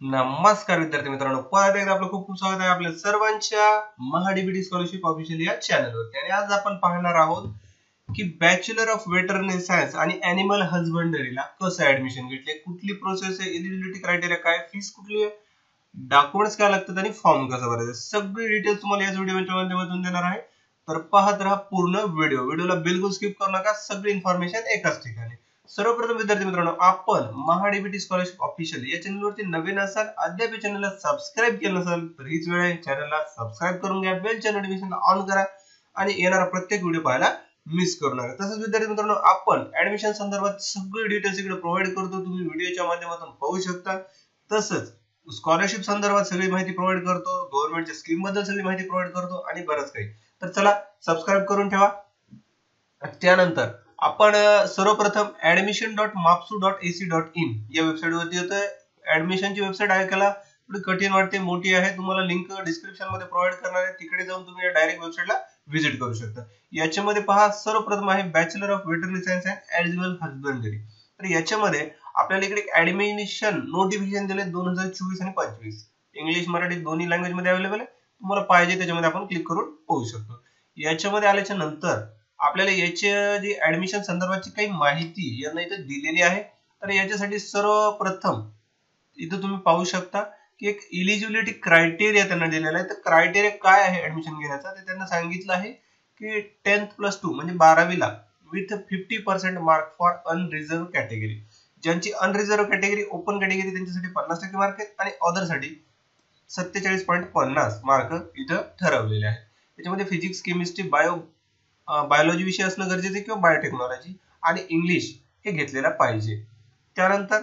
नमस्कार विद्यार्थी मित्रांनो, परत एकदा आपलं खूप खूप स्वागत आहे आपल्या सर्वांच्या महाडीबीटी स्कॉलरशिप ऑफिशियल या चॅनलवरती. आणि आज आपण पाहणार आहोत की बॅचलर ऑफ वेटरनरी सायन्स आणि अॅनिमल हजबंडरीला कसं ऍडमिशन घेतले, कुठली प्रोसेस आहे, एलिजिबिलिटी क्रायटेरिया काय, फीस कुठली आहे, डॉक्युमेंट्स काय लागतात आणि फॉर्म कसा भरायचा, सगळी डिटेल्स तुम्हाला या व्हिडिओच्या माध्यमातून देणार आहे. तर पाहत राहा पूर्ण व्हिडिओला बिलकुल स्किप करू नका, सगळी इन्फॉर्मेशन एकाच ठिकाणी. सर्वप्रथम विद्यार्थी मित्रांनो, आपण महाडीबीटी स्कॉलरशिप ऑफिशियल या चॅनलवरती नवीन असाल, अद्याप या चॅनलला सबस्क्राईब केलं नसाल तर हीच वेळ आहे, चॅनलला सबस्क्राईब करून घ्या, बेलच्या नोटिफिकेशनला ऑन करा आणि येणारा प्रत्येक व्हिडिओ पाहायला मिस करू नका. तसंच विद्यार्थी मित्रांनो, आपण ऍडमिशन संदर्भात सगळी डिटेल्स इकडे प्रोव्हाइड करतो, तुम्ही व्हिडिओच्या माध्यमातून पाहू शकता. तसंच स्कॉलरशिप संदर्भात सगळी माहिती प्रोव्हाइड करतो, गव्हर्नमेंटच्या स्कीम बद्दल सगळी माहिती प्रोव्हाइड करतो आणि बरंच काही. तर चला सबस्क्राईब करून ठेवा. त्यानंतर आपण सर्वप्रथम admission.mapsu.ac.in या वेबसाईट वरती येतोय. ऍडमिशनची वेबसाईट ऐकायला थोडी कठीण वाटते, मोठी आहे, तुम्हाला लिंक डिस्क्रिप्शन मध्ये प्रोव्हाइड करणार आहे, तिकडे जाऊन तुम्ही डायरेक्ट वेबसाईटला व्हिजिट करू शकता. याच्यामध्ये पहा, सर्वप्रथम आहे bachelor of veterinary science and animal husbandry. तर याच्यामध्ये आपल्याला इकडे ऍडमिशन नोटिफिकेशन दिले 2024 आणि 25, इंग्लिश मराठी दोन्ही लँग्वेज मध्ये अवेलेबल आहे. तुम्हाला पाहिजे त्याच्यामध्ये आपण क्लिक करून पाहू शकतो. याच्यामध्ये आल्याच्या नंतर आपल्याला याची जी ऍडमिशन संदर्भाची काही माहिती यांना इथे दिलेली आहे. तर याच्यासाठी सर्वप्रथम इथं तुम्ही पाहू शकता की एक इलिजिबिलिटी क्रायटेरिया त्यांना दिलेला आहे. तर क्रायटेरिया काय आहे ऍडमिशन घेण्याचा ते त्यांना सांगितलं आहे की 10th+2 म्हणजे 12वीला with 50% mark for unreserved category. ज्यांची अनरिझर्व कॅटेगरी, ओपन कॅटेगरी त्यांच्यासाठी 50% मार्क आहेत आणि अदर साठी 47.50 मार्क इथं ठरवलेले आहेत. त्याच्यामध्ये फिजिक्स, केमिस्ट्री, बायोलॉजी विषय असणं गरजेचं आहे किंवा बायोटेक्नॉलॉजी आणि इंग्लिश हे घेतलेला पाहिजे. त्यानंतर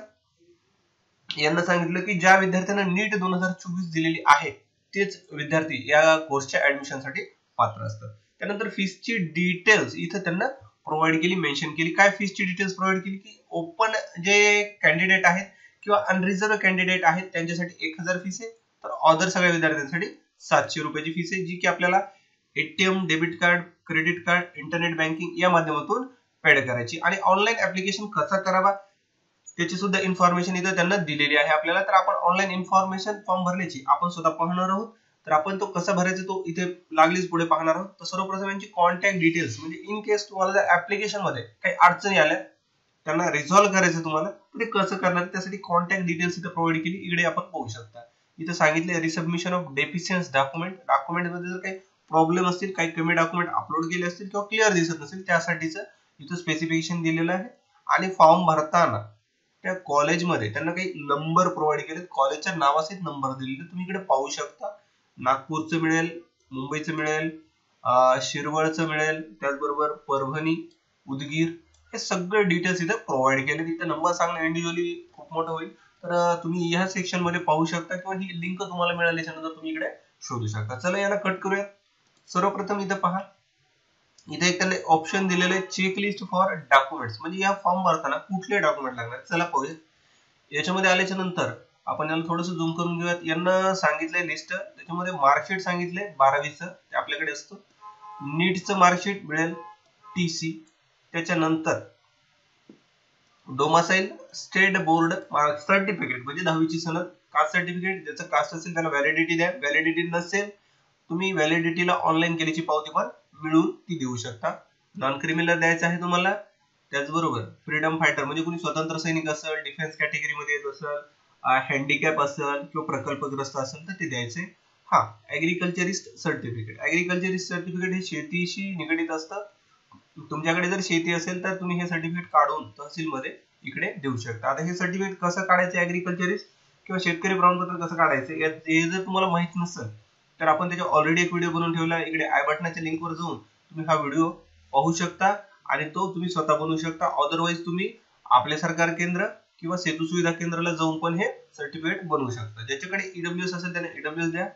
यांना सांगितलं की ज्या विद्यार्थ्यांना नीट 2024 दिलेली आहे तेच विद्यार्थी या कोर्सच्या ऍडमिशनसाठी पात्र असतात. त्यानंतर फीसची डिटेल्स इथं त्यांना प्रोव्हाइड केली, मेन्शन केली. काय फीसची डिटेल्स प्रोव्हाइड केली की ओपन जे कॅन्डिडेट आहेत किंवा अनरिझर्व कॅन्डिडेट आहेत त्यांच्यासाठी 1000 फीस आहे. तर अदर सगळ्या विद्यार्थ्यांसाठी 700 रुपयाची फीस आहे, जी की आपल्याला ATM, debit card, credit card, internet banking या माध्यमातून पेड करायची. आणि ऑनलाईन ऍप्लिकेशन कसा करावा त्याची सुद्धा इन्फॉर्मेशन इथं त्यांना दिलेली आहे आपल्याला. तर आपण ऑनलाईन इन्फॉर्मेशन फॉर्म भरण्याची आपण स्वतः पाहणार आहोत. तर आपण तो कसा भरायचा तो इथे लागलीच पुढे पाहणार आहोत. तर सर्वप्रथम यांची कॉन्टॅक्ट डिटेल्स, म्हणजे इन केस तुम्हाला जर ऍप्लिकेशन मध्ये काही अडचणी आल्या, त्यांना रिझॉल्व्ह करायचं तुम्हाला, तर ते कसं करणार त्यासाठी कॉन्टॅक्ट डिटेल्स इथे प्रोव्हाइड केली. इकडे आपण पाहू शकता. इथं सांगितले रिसबमिशन ऑफ डेफिशियन्स डॉक्युमेंट. डॉक्युमेंट मध्ये जर काही प्रॉब्लेम असतील, काही कमी डॉक्युमेंट अपलोड केले असतील किंवा क्लिअर दिसत नसेल, त्यासाठीच इथं स्पेसिफिकेशन दिलेलं आहे. आणि फॉर्म भरताना त्या कॉलेजमध्ये त्यांना काही नंबर प्रोव्हाइड केले, कॉलेजच्या नावासहित नंबर दिलेले तुम्ही इकडे पाहू शकता. नागपूरचं मिळेल, मुंबईचं मिळेल, शिरवळचं मिळेल, त्याचबरोबर परभणी, उदगीर, हे सगळे डिटेल्स इथे प्रोव्हाइड केले. तिथे नंबर सांगणं इंडिव्हिज्युअली खूप मोठं होईल. तर तुम्ही या सेक्शन मध्ये पाहू शकता किंवा ही लिंक तुम्हाला मिळाल्याच्यानंतर तुम्ही इकडे शोधू शकता. चला याला कट करूया. सर्वप्रथम इथं पहा, इथे एक त्याने ऑप्शन दिलेलं आहे चेकलिस्ट फॉर डॉक्युमेंट्स, म्हणजे या फॉर्म भरताना कुठले डॉक्युमेंट लागणार. चला पाहूया. याच्यामध्ये आल्याच्या नंतर आपण याला थोडंसं झूम करून घेऊयात. यांना सांगितलंय लिस्ट, त्याच्यामध्ये मार्कशीट सांगितलंय 12वीचं, ते आपल्याकडे असतं. नीटचं मार्कशीट मिळेल, टीसी, त्याच्यानंतर domicile state board mark certificate म्हणजे 10वीची सनद, कास्ट सर्टिफिकेट, ज्याचं कास्ट असेल त्याला व्हॅलिडिटी द्या, व्हॅलिडिटी नसेल तुम्ही व्हॅलिडिटीला ऑनलाईन केल्याची पावती पण मिळून ती देऊ शकता. नॉन क्रिमिनल द्यायचं आहे तुम्हाला. त्याचबरोबर फ्रीडम फायटर म्हणजे कोणी स्वतंत्र सैनिक असेल, डिफेन्स कॅटेगरी मध्ये येत असेल, हँडिकॅप असेल किंवा प्रकल्पग्रस्त असेल तर ते द्यायचे. हा, ऍग्रिकल्चरिस्ट सर्टिफिकेट. ऍग्रिकल्चरिस्ट सर्टिफिकेट हे शेतीशी निगडित असतं. तुमच्याकडे जर शेती असेल तर तुम्ही हे सर्टिफिकेट काढून तहसील मध्ये इकडे देऊ शकता. आता हे सर्टिफिकेट कसं काढायचं, ऍग्रिकल्चरिस्ट किंवा शेतकरी प्रमाणपत्र कसं काढायचं हे जर तुम्हाला माहित नसेल तर आपण त्याच्या ऑलरेडी एक व्हिडिओ बनवून ठेवला. इकडे आय बटनाच्या लिंकवर जाऊन तुम्ही हा व्हिडिओ पाहू शकता आणि तो तुम्ही स्वतः बनवू शकता. अदरवाईज तुम्ही आपले सरकार केंद्र किंवा सेतू सुविधा केंद्राला जाऊन पण हे सर्टिफिकेट बनवू शकता. ज्याच्याकडे ईडब्ल्यूएस असेल त्याने ईडब्ल्यूएस द्या.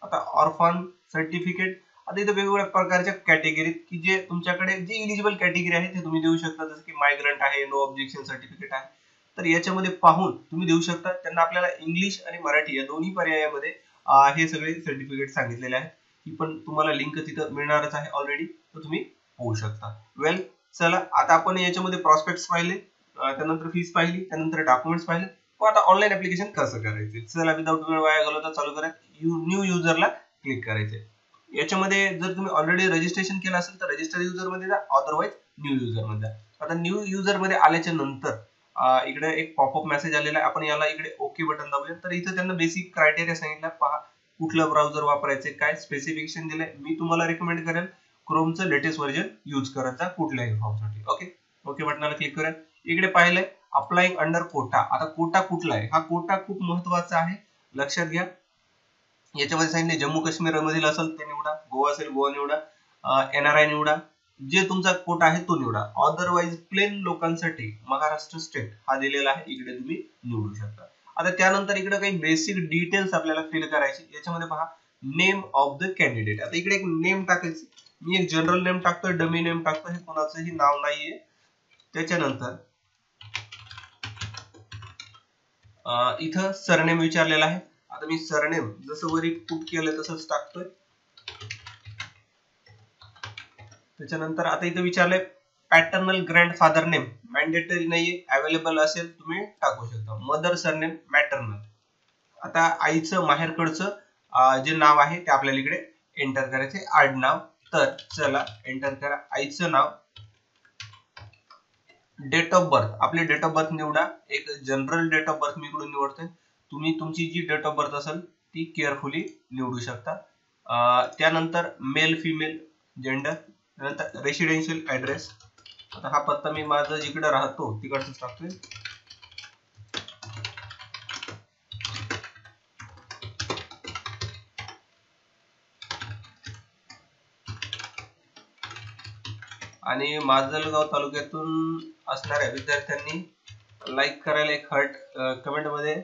आता ऑर्फन सर्टिफिकेट, आता इथे वेगवेगळ्या प्रकारच्या कॅटेगरीत की जे तुमच्याकडे जे इलिजिबल कॅटेगरी आहे ते तुम्ही देऊ शकता. जसं की मायग्रंट आहे, नो ऑब्जेक्शन सर्टिफिकेट आहे. तर याच्यामध्ये पाहून तुम्ही देऊ शकता. त्यांना आपल्याला इंग्लिश आणि मराठी या दोन्ही पर्यायामध्ये हे सगळे सर्टिफिकेट सांगितलेले आहेत. ही पण तुम्हाला लिंक तिथं मिळणारच आहे ऑलरेडी, तर तुम्ही पाहू शकता. वेल, चला आता आपण याच्यामध्ये प्रॉस्पेक्ट्स पाहिले, त्यानंतर फीस पाहिली, त्यानंतर डॉक्युमेंट्स पाहिले. आता ऑनलाईन ऍप्लिकेशन कसं करायचं, चला विदाउट वेळ वाया घालवता चालू करा. न्यू युजरला क्लिक करायचंय. याच्यामध्ये जर तुम्ही ऑलरेडी रजिस्ट्रेशन केलं असेल तर रजिस्टर युजर मध्ये जा, अदरवाईज न्यू युजर मध्ये जा. आता न्यू युजर मध्ये आल्याच्या नंतर इकडे एक पॉपअप मेसेज आलेला आहे, आपण याला इकडे ओके बटन दाबूया. तर इथं त्यांना बेसिक क्रायटेरिया सांगितलं, पहा कुठलं ब्राउझर वापरायचे, काय स्पेसिफिकेशन दिले. मी तुम्हाला रेकमेंड करेन क्रोमचं लेटेस्ट व्हर्जन यूज करायचा कुठल्याही फॉर्मसाठी. ओके, ओके बटनाला क्लिक करा. इकडे पाहिलंय अप्लाइंग अंडर कोटा. आता कोटा कुठला आहे, हा कोटा खूप महत्वाचा आहे, लक्षात घ्या. याच्यामध्ये सांगितले जम्मू काश्मीर मधील असेल ते निवडा, गोवा असेल गोवा निवडा, NRI निवडा, जे तुमचा कोटा आहे तो निवडा. अदरवाईज प्लेन लोकांसाठी महाराष्ट्र स्टेट हा दिलेला आहे, इकडे तुम्ही निवडू शकता. आता त्यानंतर इकडे काही बेसिक डिटेल्स आपल्याला फिल करायचे. याच्यामध्ये पहा नेम ऑफ द कॅन्डिडेट. आता इकडे एक नेम टाकायचे. मी एक जनरल नेम टाकतोय, डमी नेम टाकतोय, हे कोणाचंही नाव नाहीये. त्याच्यानंतर इथं सरनेम विचारलेला आहे. आता मी सरनेम जसं वरी पुट केलं तसंच टाकतोय. त्याच्यानंतर आता इथं विचारलंय पॅटर्नल ग्रँडफादर नेम, मॅन्डेटरी नाहीये, अवेलेबल असेल तुम्ही टाकू शकता. Mother surname maternal. आता आईचं माहेरकडचं जे नाव आहे ते आपल्याला इकडे एंटर करायचे, आडनाव. तर चला एंटर करा आईचं नाव. डेट ऑफ बर्थ, आपली डेट ऑफ बर्थ निवडा. एक जनरल डेट ऑफ बर्थ मी इकडून निवडतोय. तुम्ही तुमची जी डेट ऑफ बर्थ असेल ती केअरफुली निवडू शकता. त्यानंतर मेल फिमेल जेंडर, त्यानंतर रेसिडेन्शियल ऍड्रेस. आता हा पत्ता मी माझा जिकडे राहतो तिकडच टाकतोय. आणि माजलगाव तालुक्यातून असणाऱ्या विद्यार्थ्यांनी लाईक करायला, एक हार्ट कमेंट मध्ये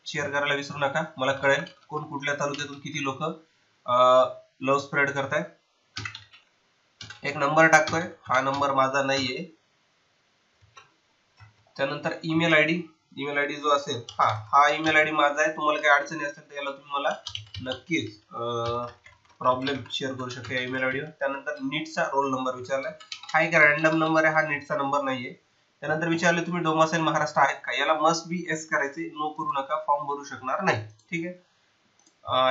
शेअर करायला विसरू नका. मला कळेल कोण कुठल्या तालुक्यातून किती लोक लव्ह स्प्रेड करताय. एक नंबर टाकतोय, हा नंबर माझा नाहीये. त्यानंतर ईमेल आयडी जो असेल हा ईमेल आयडी माझा आहे. तुम्हाला काही अडचणी असतील तर याला तुम्ही मला नक्कीच प्रॉब्लेम शेअर करू शकता या ईमेल आयडीवर. त्यानंतर नीटचा रोल नंबर विचारलाय, हा एक रॅन्डम नंबर आहे, हा नीटचा नंबर नाहीये. त्यानंतर विचारले तुम्ही डोमासाईल महाराष्ट्र आहेत का, याला मस्ट बी एस करायचे, नो करू नका, फॉर्म भरू शकणार नाही. ठीक आहे.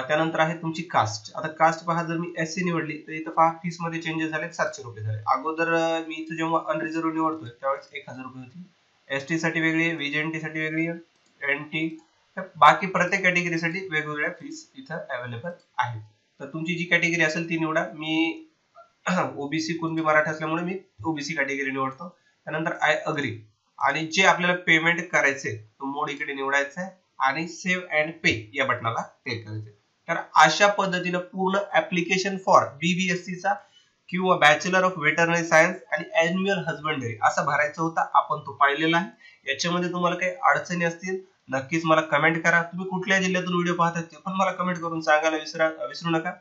त्यानंतर आहे तुमची कास्ट. आता कास्ट पहा, जर मी SC निवडली तर इथं पहा फीस मध्ये चेंजेस झाले, 700 रुपये झाले. अगोदर मी इथं जेव्हा अनरिझर्व निवडतोय त्यावेळेस 1000 रुपये होती. ST साठी वेगळी, VJNT साठी वेगळी, NT, बाकी प्रत्येक कॅटेगरीसाठी वेगवेगळ्या फीस इथं अवेलेबल आहेत. तर तुमची जी कॅटेगरी असेल ती निवडा. मी OBC कुणबी मराठा असल्यामुळे मी OBC कॅटेगरी निवडतो. त्यानंतर आय अग्री, आणि जे आपल्याला पेमेंट करायचे तो मोड इकडे निवडायचा आहे आणि सेव्ह अँड पे या बटनाला क्लिक करायचे. तर अशा पद्धतीने पूर्ण ऍप्लिकेशन फॉर BVSC चा किंवा बॅचलर ऑफ वेटरनरी सायन्स आणि अॅन्युअल हजबंडरी असा भरायचा होता, आपण तो पाहिलेला आहे. याच्यामध्ये तुम्हाला काही अडचणी असतील नक्कीच मला कमेंट करा. तुम्ही कुठल्या जिल्ह्यातून व्हिडिओ पाहतात ते पण मला कमेंट करून सांगायला विसरू नका.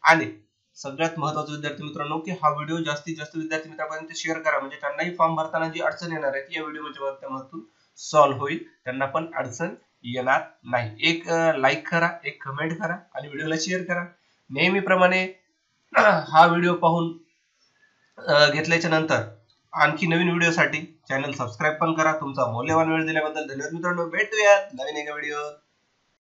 आणि सगळ्यात महत्त्वाचं विद्यार्थी मित्रांनो, की हा व्हिडिओ जास्तीत जास्त विद्यार्थी मित्रांपर्यंत शेअर करा, म्हणजे त्यांनाही फॉर्म भरताना जी अडचण येणार आहे ती या व्हिडिओच्या माध्यमातून सॉल्व्ह होईल, त्यांना पण अडचण येणार नाही. एक लाईक करा, एक कमेंट करा आणि व्हिडिओला शेअर करा. नेहमीप्रमाणे हा व्हिडिओ पाहून घेतल्याच्या नंतर आणखी नवीन व्हिडिओसाठी चॅनल सबस्क्राईब पण करा. तुमचा मौल्यवान वेळ दिल्याबद्दल धन्यवाद मित्रांनो. भेटूयात नवीन एका व्हिडिओ.